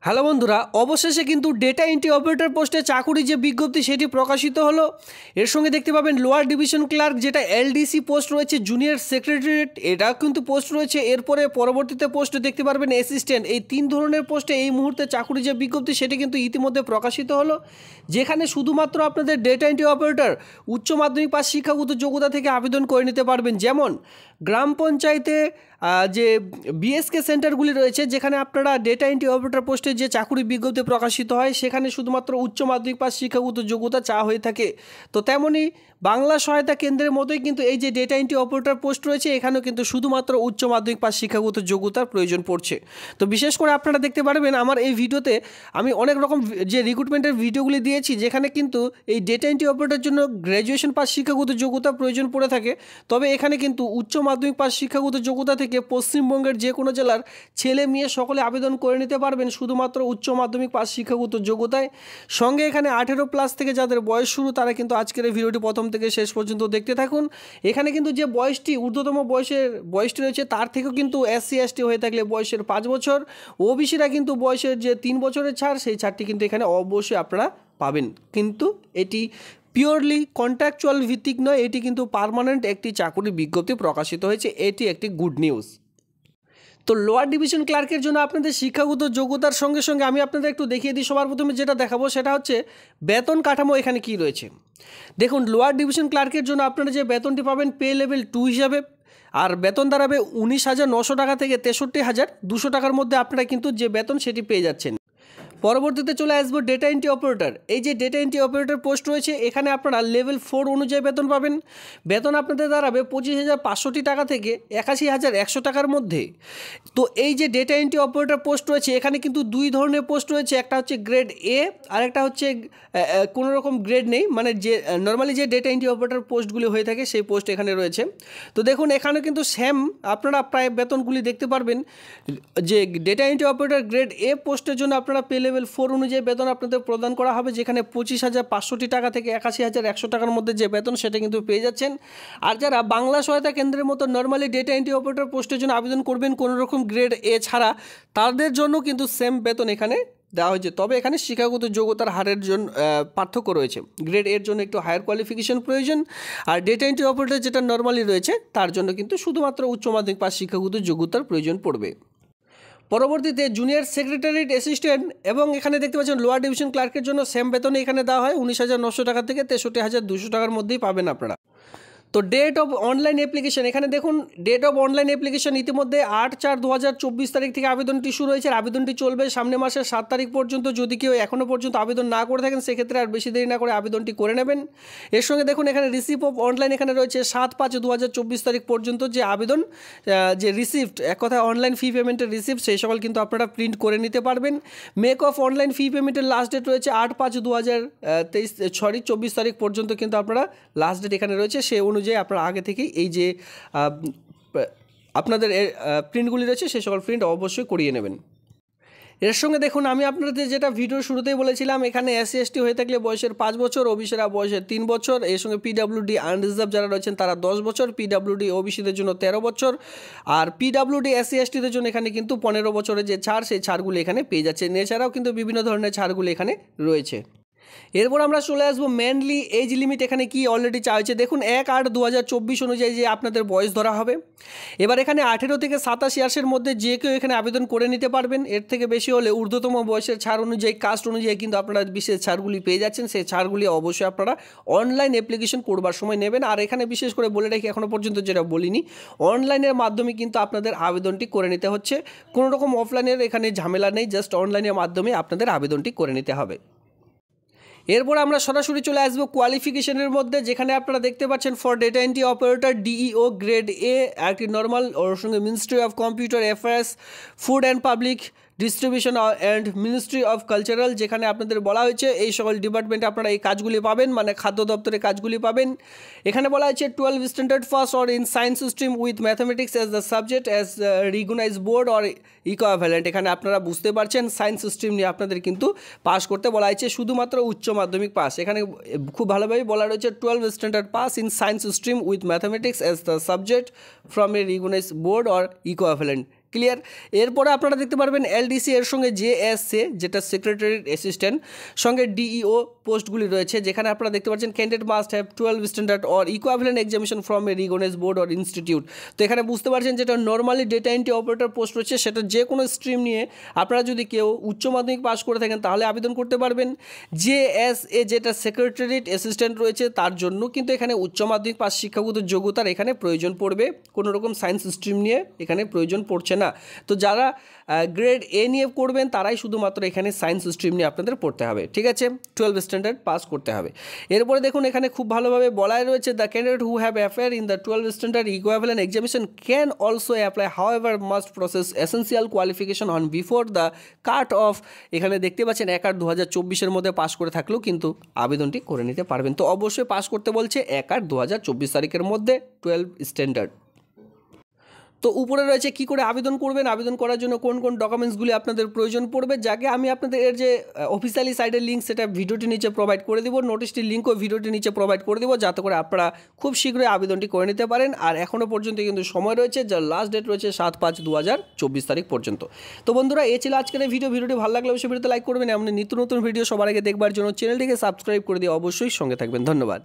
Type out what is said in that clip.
Hello বন্ধুরা, অবশেষে কিন্তু ডেটা এন্ট্রি অপারেটর পোস্টে চাকুরি যে বিজ্ঞপ্তি সেটি প্রকাশিত হলো। এর সঙ্গে দেখতে পাবেন লোয়ার ডিভিশন ক্লার্ক যেটা এলডিসি পোস্ট রয়েছে, জুনিয়র সেক্রেটারিয়েট এটা কিন্তু পোস্ট রয়েছে। এরপরে পরবর্তীতে পোস্টে দেখতে পারবেন অ্যাসিস্ট্যান্ট। এই তিন ধরনের পোস্টে এই মুহূর্তে চাকুরি যে বিজ্ঞপ্তি সেটি কিন্তু ইতিমধ্যে প্রকাশিত হলো, যেখানে শুধুমাত্র আপনাদের ডেটা এন্ট্রি অপারেটর উচ্চ মাধ্যমিক পাস শিক্ষাগত যোগ্যতা থেকে আবেদন করে নিতে পারবেন। যেমন গ্রাম পঞ্চায়েতে যে বিএসকে সেন্টারগুলি রয়েছে, যেখানে আপনারা ডেটা এন্ট্রি অপারেটর পোস্টে যে চাকুরি বিজ্ঞপ্তি প্রকাশিত হয় সেখানে শুধুমাত্র উচ্চ মাধ্যমিক পাস শিক্ষাগত যোগ্যতা চাওয়া হয়ে থাকে। তো তেমনই বাংলা সহায়তা কেন্দ্রের মতোই কিন্তু এই যে ডেটা এন্ট্রি অপারেটর পোস্ট রয়েছে এখানেও কিন্তু শুধুমাত্র উচ্চ মাধ্যমিক পাস শিক্ষাগত যোগ্যতার প্রয়োজন পড়ছে। তো বিশেষ করে আপনারা দেখতে পারবেন আমার এই ভিডিওতে আমি অনেক রকম যে রিক্রুটমেন্টের ভিডিওগুলি দিয়েছি, যেখানে কিন্তু এই ডেটা এন্ট্রি অপারেটরের জন্য গ্র্যাজুয়েশন পাস শিক্ষাগত যোগ্যতা প্রয়োজন পড়ে থাকে। তবে এখানে কিন্তু উচ্চ মাধ্যমিক পাস শিক্ষাগত যোগ্যতা থেকে পশ্চিমবঙ্গের যে কোনো জেলার ছেলে মেয়ে সকলে আবেদন করে নিতে পারবেন শুধুমাত্র উচ্চ মাধ্যমিক পাস শিক্ষাগত যোগ্যতায়। সঙ্গে এখানে 18+ থেকে যাদের বয়স শুরু তারা কিন্তু আজকের এই ভিডিওটি প্রথম থেকে শেষ পর্যন্ত দেখতে থাকুন। এখানে কিন্তু যে বয়সটি ঊর্ধ্বতম বয়সটি রয়েছে তার থেকেও কিন্তু SC ST হয়ে থাকলে বয়সের 5 বছর, ওবিসিরা কিন্তু বয়সের যে 3 বছরের ছাড় সেই ছাড়টি কিন্তু এখানে অবশ্যই আপনারা পাবেন। কিন্তু এটি পিওরলি কন্ট্রাকচুয়াল ভিত্তিক নয়, এটি কিন্তু পার্মানেন্ট একটি চাকরি বিজ্ঞপ্তি প্রকাশিত হয়েছে, এটি একটি গুড নিউজ। তো লোয়ার ডিভিশন ক্লার্কের জন্য আপনাদের শিক্ষাগত যোগ্যতার সঙ্গে সঙ্গে আমি আপনাদের একটু দেখিয়ে দিই। সবার প্রথমে যেটা দেখাবো সেটা হচ্ছে বেতন কাঠামো এখানে কি রয়েছে। দেখুন, লোয়ার ডিভিশন ক্লার্কের জন্য আপনারা যে বেতনটি পাবেন পে লেভেল 2 হিসাবে, আর বেতন দাঁড়াবে 19,900 টাকা থেকে 63,200 টাকার মধ্যে আপনারা কিন্তু যে বেতন সেটি পেয়ে যাচ্ছেন। পরবর্তীতে চলে আসবো ডেটা এন্ট্রি অপারেটর। এই যে ডেটা এন্ট্রি অপারেটর পোস্ট রয়েছে এখানে আপনারা লেভেল 4 অনুযায়ী বেতন পাবেন। বেতন আপনাদের দাঁড়াবে 25,500 টাকা থেকে 81,100 টাকার মধ্যে। তো এই যে ডেটা এন্ট্রি অপারেটর পোস্ট রয়েছে এখানে কিন্তু দুই ধরনের পোস্ট রয়েছে, একটা হচ্ছে গ্রেড এ আর একটা হচ্ছে কোনো রকম গ্রেড নেই, মানে যে নর্মালি যে ডেটা এন্ট্রি অপারেটর পোস্টগুলি হয়ে থাকে সেই পোস্ট এখানে রয়েছে। তো দেখুন এখানে কিন্তু সেম আপনারা প্রায় বেতনগুলি দেখতে পারবেন। যে data entry operator grade A পোস্টের জন্য আপনারা পে লেভেল 4 অনুযায়ী বেতন আপনাদের প্রদান করা হবে, যেখানে 25,500 টাকা থেকে 81,100 টাকার মধ্যে যে বেতন সেটা কিন্তু পেয়ে যাচ্ছেন। আর যারা বাংলা সহায়তা কেন্দ্রের মতো নর্মালি ডেটা এন্ট্রি অপারেটর পোস্টের জন্য আবেদন করবেন কোনো রকম গ্রেড এ ছাড়া, তাদের জন্য কিন্তু সেম বেতন এখানে দেওয়া হয়েছে। তবে এখানে শিক্ষাগত যোগ্যতার হারের জন্য পার্থক্য রয়েছে। গ্রেড এর জন্য একটু হায়ার কোয়ালিফিকেশন প্রয়োজন, আর ডেটা এন্ট্রি অপারেটর যেটা নর্মালি রয়েছে তার জন্য কিন্তু শুধুমাত্র উচ্চ মাধ্যমিক পাস শিক্ষাগত যোগ্যতার প্রয়োজন পড়বে। পরবর্তীতে জুনিয়র সেক্রেটারিয়েট অ্যাসিস্ট্যান্ট এবং এখানে দেখতে পাচ্ছেন লোয়ার ডিভিশন ক্লার্কের জন্য সেম বেতনে এখানে দেওয়া হয় 19,900 টাকা থেকে 63,200 টাকার মধ্যেই পাবেন আপনারা। তো ডেট অফ অনলাইন অ্যাপ্লিকেশন, এখানে দেখুন ডেট অফ অনলাইন অ্যাপ্লিকেশন ইতিমধ্যে 8/4/2024 তারিখ থেকে আবেদনটি শুরু হয়েছে। আবেদনটি চলবে সামনে মাসের 7 তারিখ পর্যন্ত। যদি কেউ এখনও পর্যন্ত আবেদন না করে থাকেন সেক্ষেত্রে আর বেশি দেরি না করে আবেদনটি করে নেবেন। এর সঙ্গে দেখুন এখানে রিসিভ অফ অনলাইন এখানে রয়েছে 7/5/2024 তারিখ পর্যন্ত যে আবেদন যে রিসিপ্ট, এক কথায় অনলাইন ফি পেমেন্টের রিসিপ্ট, সেই সকল কিন্তু আপনারা প্রিন্ট করে নিতে পারবেন। মেক অফ অনলাইন ফি পেমেন্টের লাস্ট ডেট রয়েছে 8/5/2024 তারিখ পর্যন্ত কিন্তু আপনারা লাস্ট ডেট এখানে রয়েছে। সে অনুযায়ী আপনারা আগে থেকেই এই যে আপনাদের প্রিন্টগুলি রয়েছে সেই সকল প্রিন্ট অবশ্যই করিয়ে নেবেন। এর সঙ্গে দেখুন আমি আপনাদের যেটা ভিডিও শুরুতেই বলেছিলাম, এখানে SC ST হয়ে থাকলে বয়সের 5 বছর, ওবিসিরা বয়সের 3 বছর, এর সঙ্গে PWD আনরিজার্ভ যারা রয়েছেন তারা 10 বছর, PWD ওবিসিদের জন্য 13 বছর, আর PWD SC STদের জন্য এখানে কিন্তু 15 বছরের যে ছাড় সেই ছাড়গুলি এখানে পেয়ে যাচ্ছেন। এছাড়াও কিন্তু বিভিন্ন ধরনের ছাড়গুলি এখানে রয়েছে। এরপর আমরা চলে আসবো মেনলি এজ লিমিট এখানে কি অলরেডি চাওয়া হয়েছে। দেখুন 1/8/2024 অনুযায়ী যে আপনাদের বয়স ধরা হবে। এবার এখানে 18 থেকে 87 ইয়ার্সের মধ্যে যে কেউ এখানে আবেদন করে নিতে পারবেন। এর থেকে বেশি হলে ঊর্ধ্বতম বয়সের ছাড় অনুযায়ী কাস্ট অনুযায়ী কিন্তু আপনারা বিশেষ ছাড়গুলি পেয়ে যাচ্ছেন। সেই ছাড়গুলি অবশ্যই আপনারা অনলাইন অ্যাপ্লিকেশন করবার সময় নেবেন। আর এখানে বিশেষ করে বলে রাখি, এখনও পর্যন্ত যেটা বলিনি, অনলাইনের মাধ্যমে কিন্তু আপনাদের আবেদনটি করে নিতে হচ্ছে। কোনো রকম অফলাইনের এখানে ঝামেলা নেই, জাস্ট অনলাইনের মাধ্যমে আপনাদের আবেদনটি করে নিতে হবে। এরপর আমরা সরাসরি চলে আসবো কোয়ালিফিকেশনের মধ্যে, যেখানে আপনারা দেখতে পাচ্ছেন for data entry operator DEO grade A একটি নর্মাল, ওর সঙ্গে ministry of computer affairs, food and public distribution and ministry of cultural, যেখানে আপনাদের বলা হয়েছে এই সকল ডিপার্টমেন্টে আপনারা এই কাজগুলি পাবেন, মানে খাদ্য দপ্তরে কাজগুলি পাবেন। এখানে বলা হয়েছে 12 standard first or in science stream with mathematics as the subject as recognise board or equivalent. এখানে আপনারা বুঝতে পারছেন সায়েন্স স্ট্রিম নিয়ে আপনাদের কিন্তু পাস করতে বলা হয়েছে, শুধুমাত্র উচ্চ মাধ্যমিক পাস। এখানে খুব ভালোভাবে বলা রয়েছে 12 standard pass in science stream with mathematics as the subject from a recognise board or equivalent. Clear. এরপরে আপনারা দেখতে পারবেন এলডিসি এর সঙ্গে জেএসএ যেটা সেক্রেটারিয়েট অ্যাসিস্ট্যান্ট, সঙ্গে ডিইও পোস্টগুলি রয়েছে, যেখানে আপনারা দেখতে পাচ্ছেন candidate must have 12 standard or equivalent examination from a recognized board or institute. তো এখানে বুঝতে পারছেন যেটা normally data entry operator post রয়েছে সেটা যে কোনো স্ট্রিম নিয়ে আপনারা যদি কেউ উচ্চ মাধ্যমিক পাস করে থাকেন তাহলে আবেদন করতে পারবেন। জেএসএ যেটা সেক্রেটারিয়েট অ্যাসিস্ট্যান্ট রয়েছে তার জন্য কিন্তু এখানে উচ্চ মাধ্যমিক পাস শিক্ষাগত যোগ্যতার এখানে প্রয়োজন পড়বে, কোনো রকম সায়েন্স স্ট্রিম নিয়ে এখানে প্রয়োজন পড়ছে না। তো যারা গ্রেড এ নিয়ে করবেন তারাই শুধুমাত্র এখানে সায়েন্স স্ট্রিম নিয়ে আপনাদের পড়তে হবে, ঠিক আছে, 12 স্ট্যান্ডার্ড পাস করতে হবে। এরপরে দেখুন এখানে খুব ভালোভাবে বলাই রয়েছে the candidate who have affair in the 12 standard equivalent examination can also apply, however must process essential qualification on before the cut off. এখানে দেখতে পাচ্ছেন 1/8/2024 মধ্যে পাস করে থাকলেও কিন্তু আবেদনটি করে নিতে পারবেন। তো অবশ্যই পাস করতে বলছে 1/8/2024 তারিখের মধ্যে 12 স্ট্যান্ডার্ড। তো উপরে রয়েছে কি করে আবেদন করবেন, আবেদন করার জন্য কোন কোন ডকুমেন্টসগুলি আপনাদের প্রয়োজন পড়বে, যাকে আমি আপনাদের এর যে অফিসিয়ালি সাইটের লিঙ্ক সেটা ভিডিওটি নিচে প্রোভাইড করে দেবো, নোটিশটির লিঙ্কও ভিডিওটি নিচে প্রোভাইড করে দেবো, যাতে করে আপনারা খুব শীঘ্রই আবেদনটি করে নিতে পারেন। আর এখনও পর্যন্ত কিন্তু সময় রয়েছে, যার লাস্ট ডেট রয়েছে 7/5/2024 তারিখ পর্যন্ত। তো বন্ধুরা এই ছিল আজকের এই ভিডিওটি ভালো লাগলে অবশ্যই ভিডিওতে লাইক করবেন, এমন নিত্য নতুন ভিডিও সবার আগে দেখবার জন্য চ্যানেলটিকে সাবস্ক্রাইব করে দিয়ে অবশ্যই সঙ্গে থাকবেন। ধন্যবাদ।